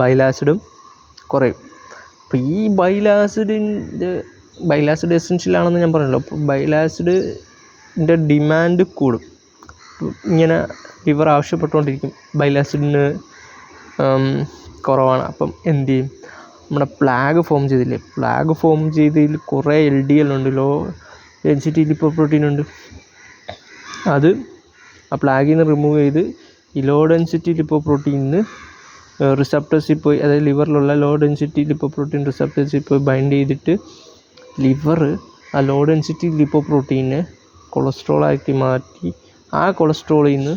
S1: ബൈൽ ആസിഡും കുറയും. അപ്പോൾ ഈ ബൈൽ ആസിഡ് എസെൻഷ്യലാണെന്ന് ഞാൻ പറഞ്ഞല്ലോ. അപ്പോൾ ബൈൽ ആസിഡിൻ്റെ ഡിമാൻഡ് കൂടും. ഇങ്ങനെ ലിവർ ആവശ്യപ്പെട്ടുകൊണ്ടിരിക്കും, ബൈൽ ആസിഡിന് കുറവാണ്. അപ്പം എന്ത് ചെയ്യും, നമ്മുടെ പ്ലാഗ് ഫോം ചെയ്തില്ലേ, പ്ലാഗ് ഫോം ചെയ്തതിൽ കുറേ LDL ഉണ്ട്, ലോ ഡെൻസിറ്റി ലിപ്പോപ്രോട്ടീൻ ഉണ്ട്. അത് ആ പ്ലാഗിൽ നിന്ന് റിമൂവ് ചെയ്ത് ഈ ലോ ഡെൻസിറ്റി ലിപ്പോപ്രോട്ടീനിന് റിസപ്റ്റേഴ്സിൽ പോയി, അതായത് ലിവറിലുള്ള ലോ ഡെൻസിറ്റി ലിപ്പോപ്രോട്ടീൻ റിസപ്റ്റേഴ്സിൽ പോയി ബൈൻഡ് ചെയ്തിട്ട് ലിവർ ആ ലോ ഡെൻസിറ്റി ലിപ്പോപ്രോട്ടീനെ കൊളസ്ട്രോളാക്കി മാറ്റി ആ കൊളസ്ട്രോളിൽ നിന്ന്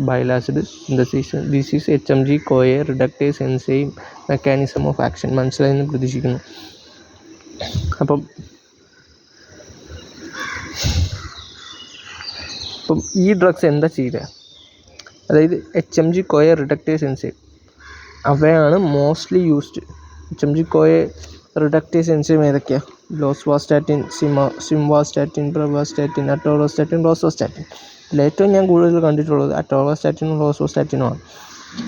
S1: bile acid synthesis. This is HMG-CoA reductase enzyme mechanism of action. മനസ്സിലായെന്ന് പ്രതീക്ഷിക്കുന്നു. അപ്പം ഈ ഡ്രഗ്സ് എന്താ ചെയ്യുക, അതായത് HMG-CoA റിഡക്ടേസ് എൻസൈം അവയാണ് mostly used. HMG-CoA reductase enzyme ഏതൊക്കെയാണ്? ലോസ്വാസ്റ്റാറ്റിൻ, സിംവാസ്റ്റാറ്റിൻ, ബ്രവാസ്റ്റാറ്റിൻ, അറ്റോറോസ്റ്റാറ്റിൻ, റോസോസ്റ്റാറ്റിൻ. ഇതിലേറ്റവും ഞാൻ കൂടുതൽ കണ്ടിട്ടുള്ളത് അറ്റോറോസ്റ്റാറ്റിനും റോസോസ്റ്റാറ്റിനുമാണ്.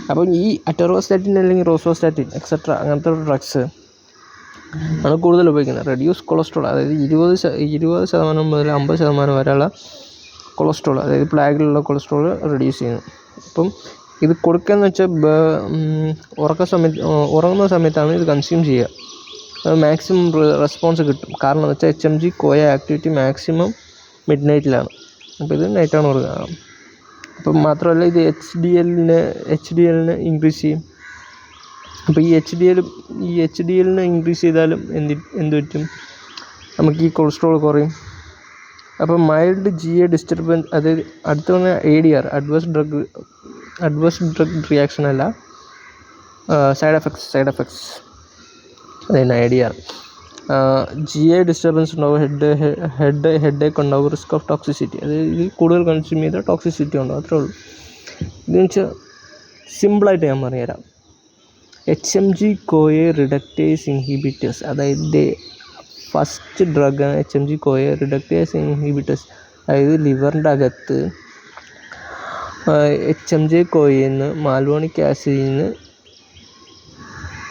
S1: അപ്പം ഈ അറ്റോറോസ്റ്റാറ്റിൻ അല്ലെങ്കിൽ റോസോസ്റ്റാറ്റിൻ എക്സെട്ര അങ്ങനത്തെ ഡ്രഗ്സ് ആണ് കൂടുതൽ ഉപയോഗിക്കുന്നത്. റെഡ്യൂസ് കൊളസ്ട്രോൾ, അതായത് 20% മുതൽ 50% വരെയുള്ള കൊളസ്ട്രോൾ, അതായത് പ്ലാഗിലുള്ള കൊളസ്ട്രോൾ റെഡ്യൂസ് ചെയ്യുന്നു. അപ്പം ഇത് കൊടുക്കുകയെന്ന് വെച്ചാൽ ഉറങ്ങുന്ന സമയത്താണ് ഇത് കൺസ്യൂം ചെയ്യുക. മാക്സിമം റെസ്പോൺസ് കിട്ടും. കാരണം എന്ന് വെച്ചാൽ HMG-CoA ആക്ടിവിറ്റി മാക്സിമം മിഡ് നൈറ്റിലാണ്. അപ്പോൾ ഇത് നൈറ്റാണ് കൊടുക്കുക. അപ്പം മാത്രമല്ല ഇത് എച്ച് ഡി എല്ലിനെ ഇൻക്രീസ് ചെയ്യും. അപ്പോൾ ഈ എച്ച് ഡി എല്ലിനെ ഇൻക്രീസ് ചെയ്താലും എന്ത് പറ്റും, നമുക്ക് ഈ കൊളസ്ട്രോൾ കുറയും. അപ്പം മൈൽഡ് GI ഡിസ്റ്റർബൻസ്, അതായത് അടുത്ത പറഞ്ഞ ADR, അഡ്വേഴ്സ് ഡ്രഗ് റിയാക്ഷൻ അല്ല, സൈഡ് എഫക്ട്സ് അതായത് ADR. GI ഡിസ്റ്റർബൻസ് ഉണ്ടാവും, ഹെഡേക്ക് ഉണ്ടാവും, റിസ്ക് ഓഫ് ടോക്സിസിറ്റി, അതായത് ഇത് കൂടുതൽ കൺസ്യൂം ചെയ്താൽ ടോക്സിസിറ്റി ഉണ്ടാവും, അത്രേ ഉള്ളൂ. ഇതെന്ന് വെച്ചാൽ സിമ്പിളായിട്ട് ഞാൻ പറഞ്ഞുതരാം. HMG-CoA റിഡക്ടേസ് ഇൻഹിബിറ്റേഴ്സ്, അതായത് ഫസ്റ്റ് ഡ്രഗാണ് HMG-CoA റിഡക്ടേസ് ഇൻഹിബിറ്റേഴ്സ്. അതായത് ലിവറിൻ്റെ അകത്ത് HMG-CoAന്ന് മാൽവോണിക് ആസിഡിൽ നിന്ന്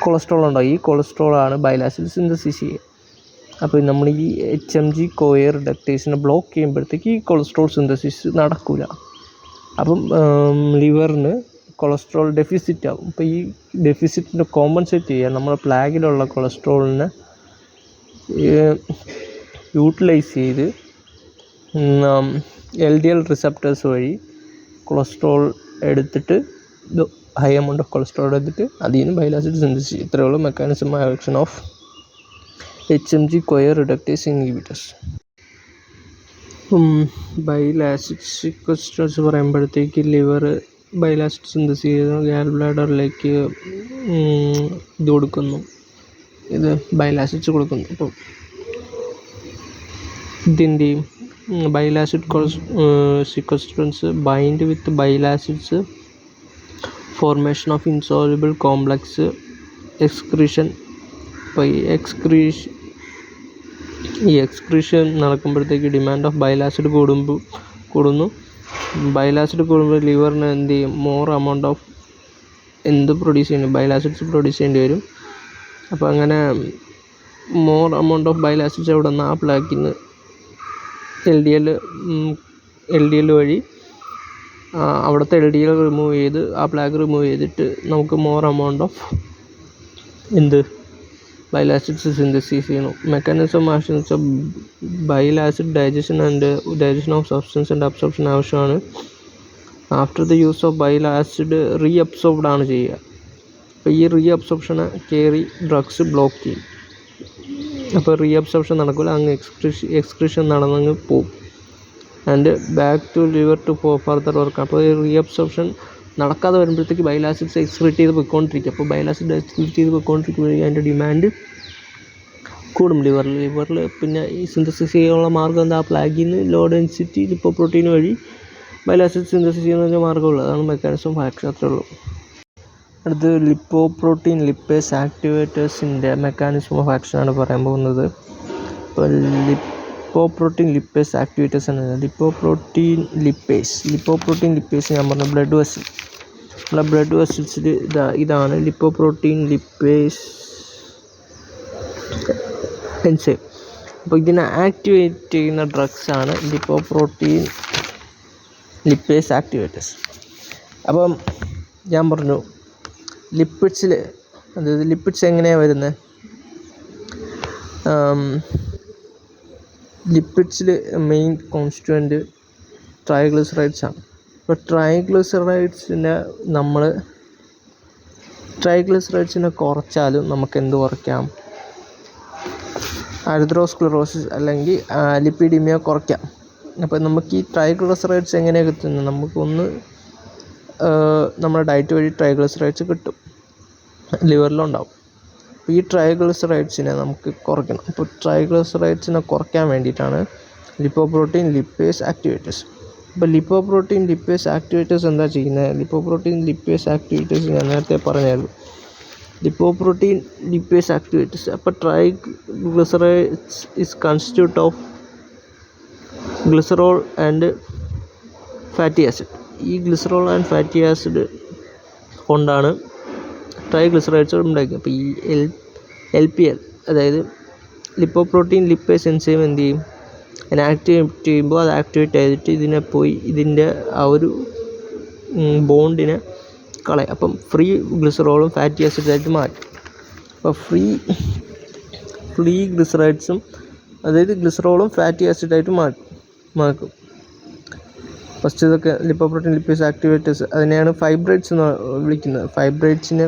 S1: കൊളസ്ട്രോൾ ഉണ്ടാവും. ഈ കൊളസ്ട്രോളാണ് ബൈൽ ആസിഡ് സിന്തസിസ് ചെയ്യുക. അപ്പോൾ നമ്മൾ ഈ HMG-CoA റിഡക്ടേസിനെ ബ്ലോക്ക് ചെയ്യുമ്പോഴത്തേക്ക് ഈ കൊളസ്ട്രോൾ സിന്തസിസ് നടക്കില്ല. അപ്പം ലിവറിന് കൊളസ്ട്രോൾ ഡെഫിസിറ്റ് ആവും. അപ്പോൾ ഈ ഡെഫിസിറ്റിനെ കോമ്പൻസേറ്റ് ചെയ്യാൻ നമ്മുടെ പ്ലാഗിലുള്ള കൊളസ്ട്രോളിനെ യൂട്ടിലൈസ് ചെയ്ത് LDL റിസപ്റ്റേഴ്സ് വഴി കൊളസ്ട്രോൾ എടുത്തിട്ട് ഹൈ എമൗണ്ട് ഓഫ് കൊളസ്ട്രോൾ എടുത്തിട്ട് അതിൽ നിന്ന് ബൈൽ ആസിഡ് സിന്തസിസ് ചെയ്യും. ഇത്രയുള്ള mechanism action of HMG-CoA reductase inhibitors. Bile acid sequesters പറയുമ്പോഴത്തേക്ക് ലിവർ ബൈൽ ആസിഡ് സിന്തസിസ് ചെയ്ത് ഗാൽ ബ്ലാഡറിലേക്ക് ഇത് കൊടുക്കുന്നു, ഇത് ബൈൽ ആസിഡ്സ് കൊടുക്കുന്നു. അപ്പം ഇതിൻ്റെയും bile acid sequestrants bind with bile acids, formation of insoluble complex, excretion. അപ്പോൾ ഈ എക്സ്ക്രീഷൻ നടക്കുമ്പോഴത്തേക്ക് ഡിമാൻഡ് ഓഫ് ബൈൽ ആസിഡ് കൂടുന്നു. ബൈൽ ആസിഡ് കൂടുമ്പോൾ ലിവറിന് എന്ത് ചെയ്യും, മോർ എമൗണ്ട് ഓഫ് പ്രൊഡ്യൂസ് ചെയ്യുന്നു, ബൈൽ ആസിഡ്സ് പ്രൊഡ്യൂസ് ചെയ്യേണ്ടി വരും. അപ്പോൾ അങ്ങനെ more amount of bile acids എവിടെ നിന്ന്, ആ പ്ലാഗിൽ നിന്ന് LDL വഴി അവിടുത്തെ LDL റിമൂവ് ചെയ്ത് ആ പ്ലാഗ് റിമൂവ് ചെയ്തിട്ട് നമുക്ക് more amount of bile acids synthesis ചെയ്യുന്നു. മെക്കാനിസം ആക്ഷൻ വെച്ചാൽ bile acid digestion of substance and absorption ആവശ്യമാണ്. After the use of bile acid reabsorbed ആണ് ചെയ്യുക. അപ്പോൾ ഈ റീഅബ്സോർപ്ഷനെ ഡ്രഗ്സ് ബ്ലോക്ക് ചെയ്യും. അപ്പോൾ റീഅബ്സോർപ്ഷൻ നടക്കില്ല, അങ്ങ് എക്സ്ക്രീഷൻ നടന്നങ്ങ് പോവും. And back to liver to further work. അപ്പോൾ ഈ റീഅബ്സോർപ്ഷൻ നടക്കാതെ വരുമ്പോഴത്തേക്ക് ബൈൽ ആസിഡ്സ് എക്സ്ക്രീറ്റ് ചെയ്ത് പോയിക്കൊണ്ടിരിക്കും. അപ്പോൾ ബൈൽ ആസിഡ് എക്സ്ക്രീറ്റ് ചെയ്ത് പോയിക്കൊണ്ടിരിക്കുമ്പോഴേക്കും അതിൻ്റെ ഡിമാൻഡ് കൂടും ലിവറിൽ. പിന്നെ ഈ സിന്തസിസ് ചെയ്യാനുള്ള മാർഗ്ഗം എന്താ, പ്ലാഗിൽ നിന്ന് ലോ ഡെൻസിറ്റി ലിപ്പോപ്രോട്ടീൻ വഴി ബൈൽ ആസിഡ് സിന്തസിസ് ചെയ്യുന്നതിൻ്റെ മാർഗ്ഗമുള്ളൂ. അതാണ് മെക്കാനിസം ഓഫ് ആക്ഷൻ, അത്രേ ഉള്ളൂ. അടുത്ത് ലിപ്പോപ്രോട്ടീൻ ലിപ്പേസ് ആക്ടിവേറ്റേഴ്സിൻ്റെ മെക്കാനിസം ഓഫ് ആക്ഷനാണ് പറയാൻ പോകുന്നത്. ഇപ്പോൾ ലിപ്പോപ്രോട്ടീൻ ലിപ്പേസ് ആക്ടിവേറ്റേഴ്സ് ആണ്. ലിപ്പോപ്രോട്ടീൻ ലിപ്പേസ് ഞാൻ പറഞ്ഞ ബ്ലഡ് വെസൽ. നമ്മളെ ബ്ലഡ് വെസൽസിൽ ഇതാണ് ലിപ്പോപ്രോട്ടീൻ ലിപ്പേസ് എൻസൈം. അപ്പോൾ ഇതിനെ ആക്ടിവേറ്റ് ചെയ്യുന്ന ഡ്രഗ്സാണ് ലിപ്പോപ്രോട്ടീൻ ലിപ്പേസ് ആക്ടിവേറ്റേഴ്സ്. അപ്പം ഞാൻ പറഞ്ഞു ലിപ്പിഡ്സിൽ, അതായത് ലിപ്പിഡ്സ് എങ്ങനെയാണ് വരുന്നത്, ലിപ്പിഡ്സിൽ മെയിൻ കോൺസ്റ്റുവൻറ്റ് ട്രൈഗ്ലിസറൈഡ്സ് ആണ്. അപ്പോൾ ട്രൈഗ്ലിസറൈഡ്സിനെ കുറച്ചാലും നമുക്ക് എന്ത് കുറയ്ക്കാം, അതെറോസ്ക്ലെറോസിസ് അല്ലെങ്കിൽ ലിപ്പിഡീമിയ കുറയ്ക്കാം. അപ്പോൾ നമുക്ക് ഈ ട്രൈഗ്ലിസറൈഡ്സ് എങ്ങനെയാണ് കിട്ടുന്നത്, നമുക്കൊന്ന് നമ്മുടെ ഡയറ്റ് വഴി ട്രൈഗ്ലിസറൈഡ്സ് കിട്ടും, ലിവറിലുണ്ടാവും. അപ്പോൾ ഈ ട്രൈഗ്ലിസറൈഡ്സിനെ നമുക്ക് കുറയ്ക്കണം. അപ്പോൾ ട്രൈഗ്ലിസറൈഡ്സിനെ കുറയ്ക്കാൻ വേണ്ടിയിട്ടാണ് ലിപ്പോപ്രോട്ടീൻ ലിപ്പേസ് ആക്ടിവേറ്റേഴ്സ്. അപ്പോൾ ലിപ്പോപ്രോട്ടീൻ ലിപ്പേസ് ആക്ടിവേറ്റേഴ്സ് എന്താ ചെയ്യുന്നത്, ലിപ്പോപ്രോട്ടീൻ ലിപ്പേസ് ആക്ടിവേറ്റേഴ്സ് ഞാൻ നേരത്തെ പറഞ്ഞായിരുന്നു, ലിപ്പോപ്രോട്ടീൻ ലിപ്പേസ് ആക്ടിവേറ്റേഴ്സ്. അപ്പോൾ triglycerides is constitute of glycerol and fatty acid. ഈ ഗ്ലിസറോൾ ആൻഡ് ഫാറ്റി ആസിഡ് കൊണ്ടാണ് ട്രൈഗ്ലിസറൈഡ്സ് ഉണ്ടാക്കുക. അപ്പോൾ ഈ LPL, അതായത് ലിപ്പോപ്രോട്ടീൻ ലിപ്പേസ് എൻസൈം എന്ത് ചെയ്യും, അതിനെ ആക്ടിവേറ്റ് ചെയ്യുമ്പോൾ അത് ആക്ടിവേറ്റ് ചെയ്തിട്ട് ഇതിൻ്റെ ആ ഒരു ബോണ്ടിനെ കളയും. അപ്പം ഫ്രീ ഗ്ലിസറോളും ഫാറ്റി ആസിഡായിട്ട് മാറ്റും. അപ്പോൾ ഫ്രീ ഗ്ലിസറൈഡ്സും, അതായത് ഗ്ലിസറോളും ഫാറ്റി ആസിഡായിട്ട് മാറ്റും. ഫസ്റ്റ് ഇതൊക്കെ ലിപ്പോപ്രോട്ടീൻ ലിപ്പേസ് ആക്ടിവേറ്റേഴ്സ്, അതിനെയാണ് ഫൈബ്രേറ്റ്സ് എന്ന് വിളിക്കുന്നത്. ഫൈബ്രേറ്റ്സിനെ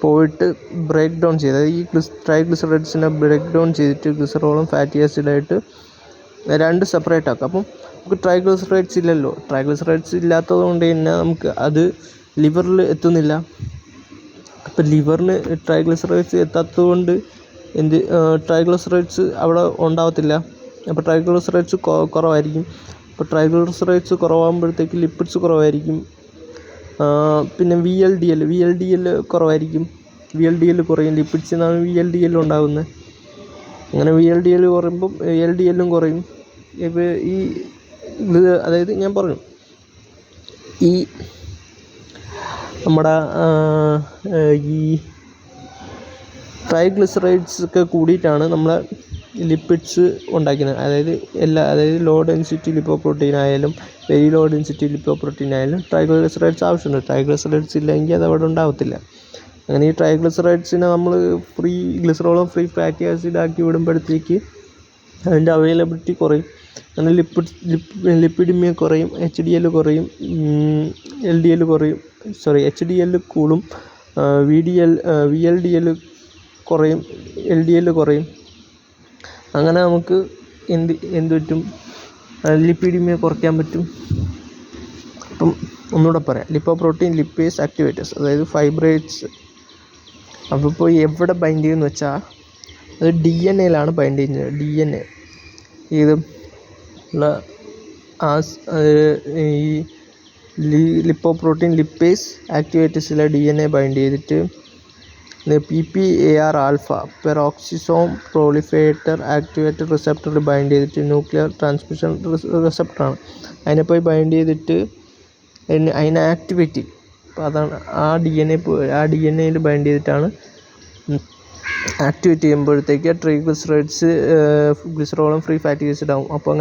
S1: പോയിട്ട് ബ്രേക്ക് ഡൗൺ ചെയ്ത്, അതായത് ഈ ട്രൈഗ്ലിസറൈഡ്സിനെ ബ്രേക്ക് ഡൗൺ ചെയ്തിട്ട് ഗ്ലിസറോളും ഫാറ്റി ആസിഡായിട്ട് രണ്ട് സെപ്പറേറ്റ് ആക്കും. അപ്പം നമുക്ക് ട്രൈഗ്ലിസറൈഡ്സ് ഇല്ലല്ലോ, ട്രൈഗ്ലിസറൈഡ്സ് ഇല്ലാത്തത് കൊണ്ട് തന്നെ നമുക്ക് അത് ലിവറിൽ എത്തുന്നില്ല. അപ്പം ലിവറിന് ട്രൈഗ്ലിസറൈഡ്സ് എത്താത്തത് കൊണ്ട് ട്രൈഗ്ലിസറൈഡ്സ് അവിടെ ഉണ്ടാവത്തില്ല. അപ്പോൾ ട്രൈഗ്ലിസറൈഡ്സ് കുറവായിരിക്കും. അപ്പോൾ ട്രൈഗ്ലിസറൈഡ്സ് കുറവാകുമ്പോഴത്തേക്ക് ലിപ്പിഡ്സ് കുറവായിരിക്കും. പിന്നെ VLDL കുറവായിരിക്കും. VLDL കുറയും, ലിപ്പിഡ്സിൽ നിന്നാണ് VLDL ഉണ്ടാകുന്നത്. അങ്ങനെ VLDL കുറയുമ്പം LDLും കുറയും. ഇപ്പോൾ അതായത് ഞാൻ പറഞ്ഞു, ഈ നമ്മുടെ ഈ ട്രൈഗ്ലിസറൈഡ്സ് ഒക്കെ കൂടിയിട്ടാണ് നമ്മളെ ലിപ്പിഡ്സ് ഉണ്ടാക്കുന്നത്. അതായത് ലോ ഡെൻസിറ്റി ലിപ്പോപ്രോട്ടീൻ ആയാലും വെരി ലോ ഡെൻസിറ്റി ലിപ്പോപ്രോട്ടീൻ ആയാലും ട്രൈഗ്ലിസറൈഡ്സ് ആവശ്യമുണ്ട്. ട്രൈഗ്ലിസറൈഡ്സ് ഇല്ലെങ്കിൽ അത് അവിടെ ഉണ്ടാവത്തില്ല. അങ്ങനെ ഈ ട്രൈഗ്ലിസറൈഡ്സിനെ നമ്മൾ ഫ്രീ ഗ്ലിസറോളും ഫ്രീ ഫാറ്റി ആസിഡ് ആക്കി വിടുമ്പോഴത്തേക്ക് അതിൻ്റെ അവൈലബിലിറ്റി കുറയും. അങ്ങനെ ലിപ്പിഡിമിയ കുറയും, HDL കുറയും, LDL കുറയും, HDL കൂടും, VLDL കുറയും, LDL കുറയും. അങ്ങനെ നമുക്ക് എന്ത് പറ്റും, ലിപ്പിഡിമിയ കുറയ്ക്കാൻ പറ്റും. അപ്പം ഒന്നുകൂടെ പറയാം, ലിപ്പോപ്രോട്ടീൻ ലിപ്പേസ് ആക്ടിവേറ്റേഴ്സ്, അതായത് ഫൈബ്രേറ്റ്സ്. അപ്പോൾ ഇപ്പോൾ എവിടെ ബൈൻഡ് ചെയ്യുമെന്ന് വെച്ചാൽ അത് DNA ബൈൻഡ് ചെയ്യുന്നത്. DNA ഇത് ഈ ലിപ്പോപ്രോട്ടീൻ ലിപ്പേസ് ആക്ടിവേറ്റേഴ്സിലെ DNA ബൈൻഡ് ചെയ്തിട്ട് PPAR ആൽഫ പെറോക്സിസോം പ്രോളിഫേറ്റർ ആക്ടിവേറ്റർ റിസപ്റ്ററിൽ ബൈൻഡ് ചെയ്തിട്ട് ന്യൂക്ലിയർ ട്രാൻസ്മിഷൻ റിസപ്റ്ററാണ്. അതിനെ പോയി ബൈൻഡ് ചെയ്തിട്ട് അതിനെ ആക്ടിവേറ്റ് ചെയ്യും. അപ്പോൾ അതാണ് ആ DNA ബൈൻഡ് ചെയ്തിട്ടാണ് ആക്ടിവേറ്റ് ചെയ്യുമ്പോഴത്തേക്ക് ട്രൈഗ്ലിസറൈഡ്സ് ഗ്ലിസറോളും ഫ്രീ ഫാറ്റി ആസിഡ് ആവും. അപ്പോൾ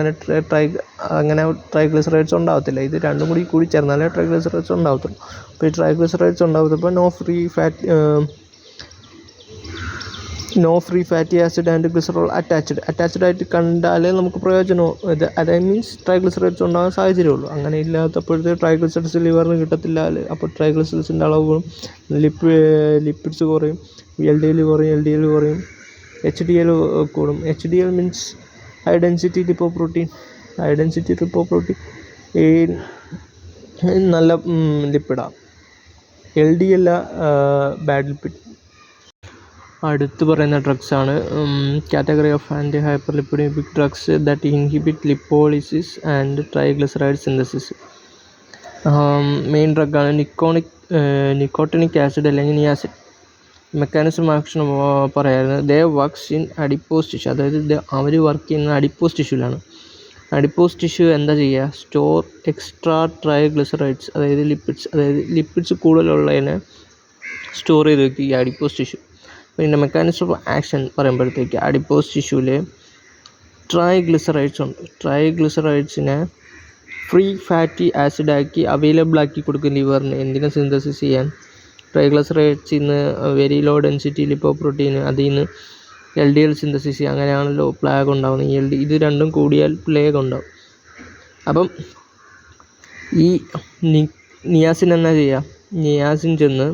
S1: അങ്ങനെ ട്രൈഗ്ലിസറൈഡ്സ് ഉണ്ടാവത്തില്ല. ഇത് രണ്ടും കൂടി ചേർന്നാലേ ട്രൈഗ്ലിസറൈഡ്സ് ഉണ്ടാവത്തുള്ളൂ. അപ്പോൾ ഈ ട്രൈഗ്ലിസറൈഡ്സ് ഉണ്ടാവത്തപ്പോൾ no free fatty acid and glycerol attached ആയിട്ട് കണ്ടാലേ നമുക്ക് പ്രയോജനമോ അത് മീൻസ് ട്രൈഗ്ലിസറൈഡ്സ് ഉണ്ടാകാൻ സാഹചര്യമുള്ളൂ. അങ്ങനെ ഇല്ലാത്തപ്പോഴത്തെ ട്രൈഗ്ലിസറൈഡ്സ് ലിവറിന് കിട്ടത്തില്ല. അപ്പോൾ ട്രൈഗ്ലിസറൈഡ്സിൻ്റെ അളവ് കൂടും, ലിപ്പിഡ്സ് കുറയും, LDL കുറയും, LDL കുറയും, HDL കൂടും. HDL means high density lipoprotein. ഈ നല്ല ലിപ്പിഡാണ്. LDL bad lipid. അടുത്ത് പറയുന്ന ഡ്രഗ്സാണ് category of anti hyper lipidemic drugs that inhibit lipolysis and triglyceride synthesis. Main ഡ്രഗാണ് നിക്കോട്ടിനിക് ആസിഡ് അല്ലെങ്കിൽ നിയാസിഡ്. മെക്കാനിസം ആക്ഷൻ പറയായിരുന്നു. They works in adipose tissue, അതായത് അവർ വർക്ക് ചെയ്യുന്ന അഡിപ്പോസ് ടിഷ്യൂലാണ്. അഡിപ്പോസ് ടിഷ്യൂ എന്താ ചെയ്യുക, സ്റ്റോർ എക്സ്ട്രാ ട്രൈഗ്ലിസറൈഡ്സ്, അതായത് ലിപ്പിഡ്സ് കൂടുതലുള്ളതിനെ സ്റ്റോർ ചെയ്ത് വെക്കുക ഈ അഡിപ്പോസ് ടിഷ്യൂ. പിന്നെ മെക്കാനിസം ഓഫ് ആക്ഷൻ പറയുമ്പോഴത്തേക്ക് അഡിപ്പോസ് ടിഷ്യൂവിൽ ട്രൈഗ്ലിസറൈഡ്സ് ഉണ്ട്. ട്രൈഗ്ലിസറൈഡ്സിനെ ഫ്രീ ഫാറ്റി ആസിഡാക്കി അവൈലബിൾ ആക്കി കൊടുക്കും ലിവറിന്. എന്തിനെ സിന്തസിസ് ചെയ്യാൻ? ട്രൈഗ്ലിസറൈഡ്സിൽ നിന്ന് വെരി ലോ ഡെൻസിറ്റി ലിപ്പോപ്രോട്ടീൻ, അതിൽ നിന്ന് LDL സിന്തസിസ് ചെയ്യുക. അങ്ങനെയാണല്ലോ പ്ലാഗ് ഉണ്ടാകുന്നത്. ഇത് രണ്ടും കൂടിയാൽ പ്ലേഗ് ഉണ്ടാവും. അപ്പം ഈ നിയാസിൻ എന്നാ ചെയ്യുക, നിയാസിൻ ചെന്ന്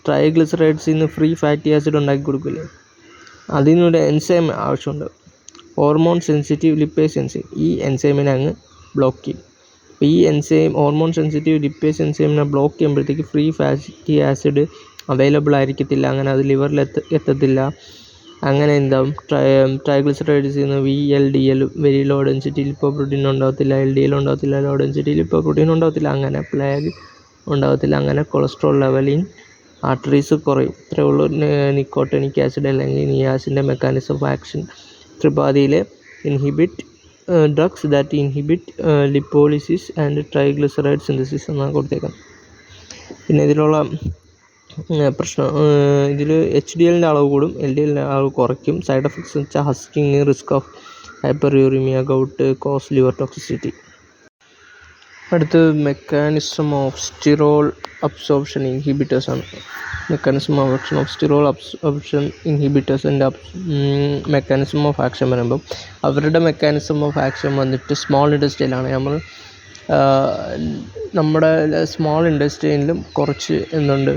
S1: ട്രൈഗ്ലിസറൈഡ്സിൽ നിന്ന് ഫ്രീ ഫാറ്റി ആസിഡ് ഉണ്ടാക്കി കൊടുക്കില്ലേ, അതിനൊരു എൻസൈം ആവശ്യമുണ്ട്, ഹോർമോൺ സെൻസിറ്റീവ് ലിപ്പേസ് എൻസൈം. ഈ എൻസൈമിനെ അങ്ങ് ബ്ലോക്ക് ചെയ്യും. അപ്പോൾ ഈ എൻസൈം ഹോർമോൺ സെൻസിറ്റീവ് ലിപ്പേസ് എൻസൈമിനെ ബ്ലോക്ക് ചെയ്യുമ്പോഴത്തേക്ക് ഫ്രീ ഫാറ്റി ആസിഡ് അവൈലബിൾ ആയിരിക്കത്തില്ല, അങ്ങനെ അത് ലിവറിൽ എത്തത്തില്ല. അങ്ങനെ എന്താവും, ട്രൈഗ്ലിസറൈഡ്സിൽ നിന്ന് VLDL very low density lipoprotein ഉണ്ടാകത്തില്ല, LDL ഉണ്ടാകത്തില്ല, ലോ ഡെൻസിറ്റി ലിപ്പോപ്രോട്ടീൻ ഉണ്ടാകത്തില്ല, അങ്ങനെ പ്ലേഗ് ഉണ്ടാകത്തില്ല. അങ്ങനെ കൊളസ്ട്രോൾ ലെവൽ ഇൻ ആർട്ടറീസ് കുറയും. ഇത്രയേ ഉള്ളൂ നിക്കോട്ടിനിക് ആസിഡ് അല്ലെങ്കിൽ നിയാസിൻ്റെ മെക്കാനിസം ഓഫ് ആക്ഷൻ. ത്രിപാദിയിൽ inhibit drugs that inhibit lipolysis and triglyceride synthesis എന്നാണ് കൊടുത്തേക്കുന്നത്. പിന്നെ ഇതിലുള്ള പ്രശ്നം, ഇതിൽ HDLൻ്റെ അളവ് കൂടും, LDLൻ്റെ അളവ് കുറയ്ക്കും. സൈഡ് എഫക്ട്സ് എന്ന് വെച്ചാൽ ഹസ്കിങ്, risk of hyperuricemia, gout, cause liver toxicity. അടുത്ത് mechanism of sterol absorption inhibitors ആണ്. Mechanism of action of sterol absorption ഇൻഹിബിറ്റേഴ്സിൻ്റെ മെക്കാനിസം ഓഫ് ആക്ഷൻ പറയുമ്പം അവരുടെ മെക്കാനിസം ഓഫ് ആക്ഷൻ വന്നിട്ട് സ്മോൾ ഇൻഡസ്ട്രിയിലാണ്. നമ്മുടെ സ്മോൾ ഇൻഡസ്ട്രിയിലും കുറച്ച് എന്തുണ്ട്,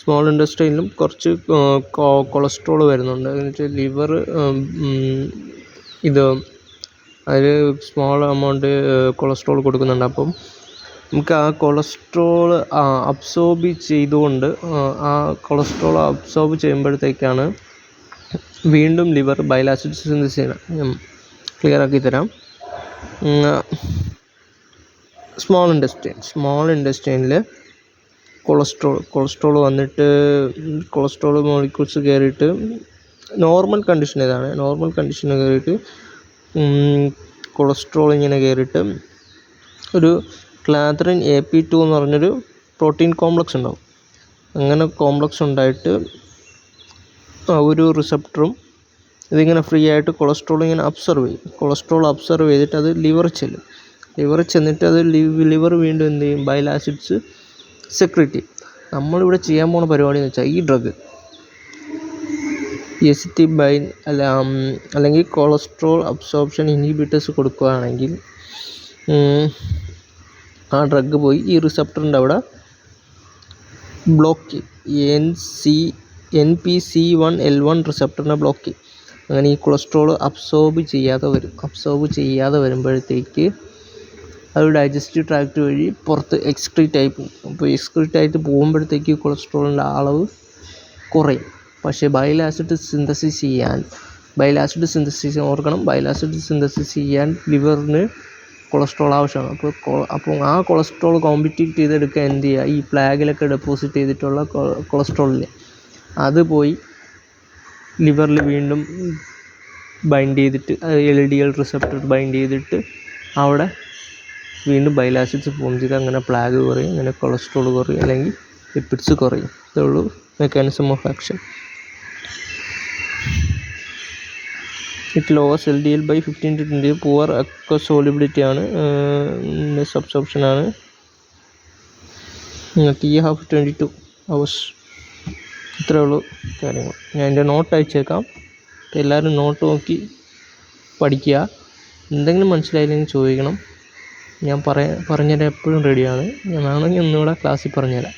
S1: സ്മോൾ ഇൻഡസ്ട്രിയിലും കുറച്ച് കൊളസ്ട്രോൾ വരുന്നുണ്ട്. എന്നുവെച്ചാൽ ലിവർ അതിൽ സ്മോൾ എമൗണ്ട് കൊളസ്ട്രോൾ കൊടുക്കുന്നുണ്ട്. അപ്പം നമുക്ക് ആ കൊളസ്ട്രോൾ അബ്സോർബ് ചെയ്തുകൊണ്ട് ആ കൊളസ്ട്രോൾ അബ്സോർബ് ചെയ്യുമ്പോഴത്തേക്കാണ് വീണ്ടും ലിവർ ബൈൽ ആസിഡ് സിന്തസിസ് ചെയ്യണം. ഞാൻ ക്ലിയർ ആക്കി തരാം. സ്മോൾ ഇൻഡസ്ട്രീനിൽ കൊളസ്ട്രോൾ വന്നിട്ട് കൊളസ്ട്രോൾ മോളിക്യൂൾസ് കയറിയിട്ട് നോർമൽ കണ്ടീഷൻ കയറിയിട്ട് കൊളസ്ട്രോൾ ഇങ്ങനെ കയറിയിട്ട് ഒരു ക്ലാത്രിൻ AP2 എന്ന് പറഞ്ഞൊരു പ്രോട്ടീൻ കോംപ്ലക്സ് ഉണ്ടാവും. അങ്ങനെ കോംപ്ലക്സ് ഉണ്ടായിട്ട് ഒരു റിസപ്റ്ററും ഇതിങ്ങനെ ഫ്രീ ആയിട്ട് കൊളസ്ട്രോൾ ഇങ്ങനെ അബ്സർവ് ചെയ്തിട്ട് അത് ലിവറിൽ ചെന്നിട്ട് അത് ലിവർ വീണ്ടും എന്ത് ചെയ്യും, ബൈൽ ആസിഡ്സ് സെക്രീറ്റ് ചെയ്യും. നമ്മളിവിടെ ചെയ്യാൻ പോകുന്ന പരിപാടി എന്ന് വെച്ചാൽ ഈ ഡ്രഗ് എസിറ്റിബൈൻ അല്ലെങ്കിൽ കൊളസ്ട്രോൾ അബ്സോർപ്ഷൻ ഇൻഹിബിറ്റേഴ്സ് കൊടുക്കുകയാണെങ്കിൽ ആ ഡ്രഗ് പോയി ഈ റിസപ്റ്ററിൻ്റെ അവിടെ ബ്ലോക്ക് ചെയ്യും. NPC1L1 റിസപ്റ്ററിനെ ബ്ലോക്ക് ചെയ്യും. അങ്ങനെ ഈ കൊളസ്ട്രോൾ അബ്സോർബ് ചെയ്യാതെ വരുമ്പോഴത്തേക്ക് അത് ഡൈജസ്റ്റീവ് ട്രാക്ട് വഴി പുറത്ത് എക്സ്ക്രീറ്റ് ആയി പോകും. അപ്പോൾ എക്സ്ക്രീറ്റ് ആയിട്ട് പോകുമ്പോഴത്തേക്ക് കൊളസ്ട്രോളിൻ്റെ അളവ് കുറയും. പക്ഷേ ബൈൽ ആസിഡ് സിന്തസിസ് ചെയ്യാൻ ലിവറിന് കൊളസ്ട്രോൾ ആവശ്യമാണ്. അപ്പോൾ ആ കൊളസ്ട്രോൾ കോമ്പറ്റീറ്റ് ചെയ്തെടുക്കാൻ എന്ത് ചെയ്യുക, ഈ പ്ലാഗിലൊക്കെ ഡെപ്പോസിറ്റ് ചെയ്തിട്ടുള്ള കൊളസ്ട്രോളില്ലേ അത് പോയി ലിവറിൽ വീണ്ടും ബൈൻഡ് ചെയ്തിട്ട് LDL റിസപ്റ്റർ ബൈൻഡ് ചെയ്തിട്ട് അവിടെ വീണ്ടും ബൈൽ ആസിഡ്സ് ഫോം ചെയ്ത് അങ്ങനെ പ്ലാഗ് കുറയും, അങ്ങനെ കൊളസ്ട്രോൾ കുറയും, അല്ലെങ്കിൽ ലിപ്പിഡ്സ് കുറയും. ഇതേ ഉള്ളൂ mechanism of action. It lowers LDL by 15 to 20. Poor aqueous solubility ആണ്, സബ്സോർപ്ഷൻ ആണ്. TF 22 hours. ഇത്രയേ ഉള്ളൂ കാര്യങ്ങൾ. ഞാൻ എൻ്റെ നോട്ട് അയച്ചേക്കാം. എല്ലാവരും നോട്ട് നോക്കി പഠിക്കുക. എന്തെങ്കിലും മനസ്സിലായില്ലെങ്കിൽ ചോദിക്കണം. ഞാൻ പറഞ്ഞുതരാൻ എപ്പോഴും റെഡിയാണ്. ഞാൻ വേണമെങ്കിൽ ഒന്നുകൂടെ ക്ലാസ്സിൽ പറഞ്ഞുതരാം.